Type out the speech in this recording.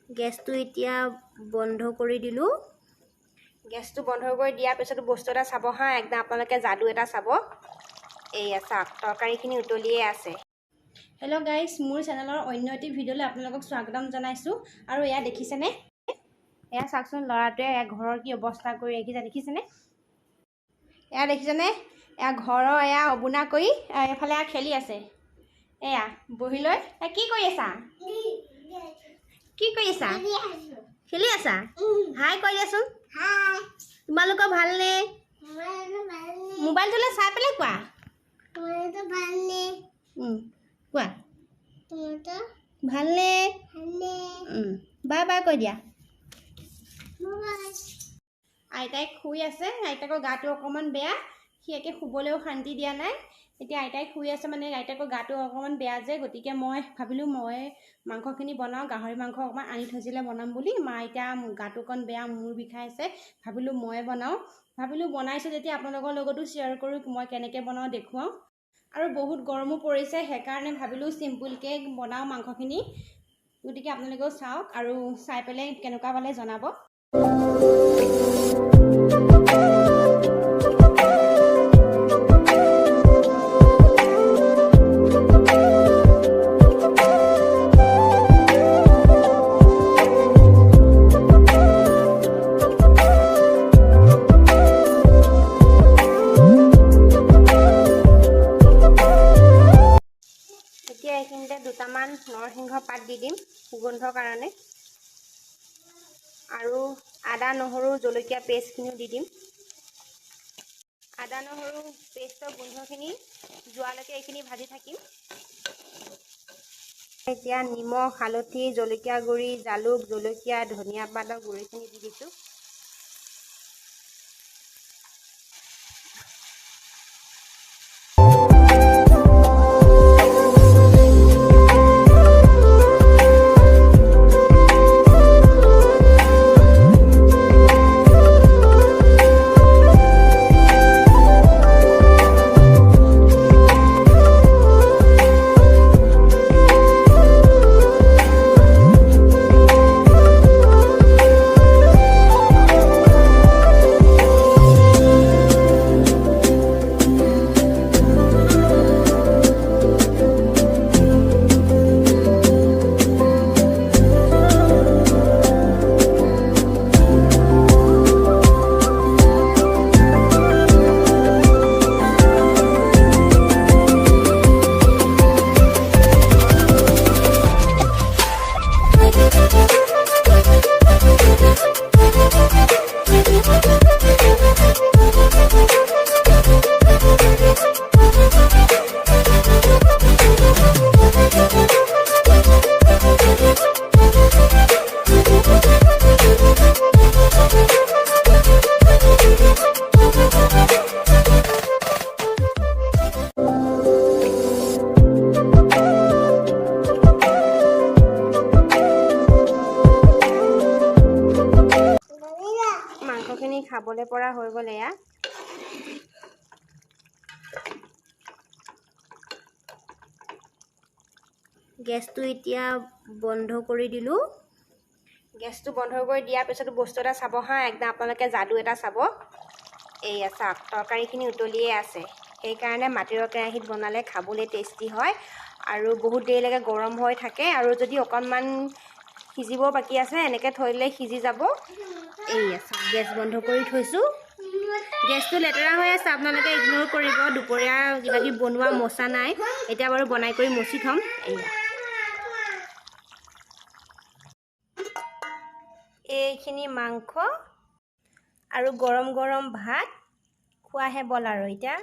গেছটো এতিয়া বন্ধ কৰি দিলোঁ। গেছটো বন্ধ কৰি দিয়াৰ পিছত বস্তু এটা চাব হা, একদম আপোনালোকে যাদু এটা চাব। এইয়া চাওক, তৰকাৰীখিনি উতলিয়ে আছে। হেল্ল' গাইজ, মোৰ চেনেলৰ অন্য এটি ভিডিঅ'লৈ আপোনালোকক স্বাগতম জনাইছোঁ। আৰু এয়া দেখিছেনে, এয়া চাওকচোন ল'ৰাটোৱে এয়া ঘৰৰ কি অৱস্থা কৰি ৰাখিছে দেখিছেনে। এয়া দেখিছেনে, এয়া ঘৰৰ এয়া অবুনা কৰি এফালে এয়া খেলি আছে। এয়া বহি লৈ কি কৰি আছা? কি কৰি আছা? খেলি আছা? হাই কৈ দিয়াচোন। তোমালোকৰ ভালনে? মোবাইলটোলৈ চাই পেলাই কোৱা। কোৱা ভালনে? বাই বাই কৈ দিয়া। আইতাইক শুই আছে, আইতাকৰ গাটো অকণমান বেয়া, সি একে শুবলৈও শান্তি দিয়া নাই। এতিয়া আইতাইক শুই আছে মানে আইতাকৰ গাটো অকণমান বেয়া যে, গতিকে মই ভাবিলোঁ মই মাংসখিনি বনাওঁ। গাহৰি মাংস অকণমান আনি থৈছিলে বনাম বুলি, মা এতিয়া গাটো অকণ বেয়া, মূৰ বিষাইছে, ভাবিলোঁ ময়ে বনাওঁ। বনাইছোঁ যেতিয়া আপোনালোকৰ লগতো শ্বেয়াৰ কৰোঁ, মই কেনেকৈ বনাওঁ দেখুৱাওঁ। আৰু বহুত গৰমো পৰিছে, সেইকাৰণে ভাবিলোঁ চিম্পুলকৈ বনাওঁ মাংসখিনি। গতিকে আপোনালোকেও চাওক আৰু চাই পেলাই কেনেকুৱা পালে জনাব। এতিয়া এইখিনিতে দুটামান নৰসিংহ পাত দি দিম সুগন্ধৰ কাৰণে, আৰু আদা নহৰু জলকীয়া পেষ্টখিনিও দি দিম। আদা নহৰু পেষ্টৰ গোন্ধখিনি যোৱালৈকে এইখিনি ভাজি থাকিম। এতিয়া নিমখ, হালধি, জলকীয়া গুড়ি, জালুক, জলকীয়া, ধনিয়া পাতৰ গুড়িখিনি দি দিছোঁ। মাংসখিনি খাবলৈ পৰা হৈ গ'ল। এয়া গেছটো এতিয়া বন্ধ কৰি দিলোঁ। গেছটো বন্ধ কৰি দিয়াৰ পিছত বস্তু এটা চাব হা, একদম আপোনালোকে যাদু এটা চাব। এইয়া চাওক, তৰকাৰীখিনি উতলিয়ে আছে। সেইকাৰণে মাটিৰ কেৰাহীত বনালে খাবলৈ টেষ্টি হয় আৰু বহুত দেৰিলৈকে গৰম হৈ থাকে। আৰু যদি অকণমান সিজিব বাকী আছে, এনেকৈ থৈ দিলে সিজি যাব। এইয়া চাওক, গেছ বন্ধ কৰি থৈছোঁ। গেছটো লেতেৰা হৈ আছে, আপোনালোকে ইগন'ৰ কৰিব। দুপৰীয়া কিবাকিবি বনোৱা মচা নাই, এতিয়া বাৰু বনাই কৰি মচি থ'ম। এইয়া এইখিনি মাংস আৰু গৰম গৰম ভাত, খোৱাহে বল আৰু এতিয়া।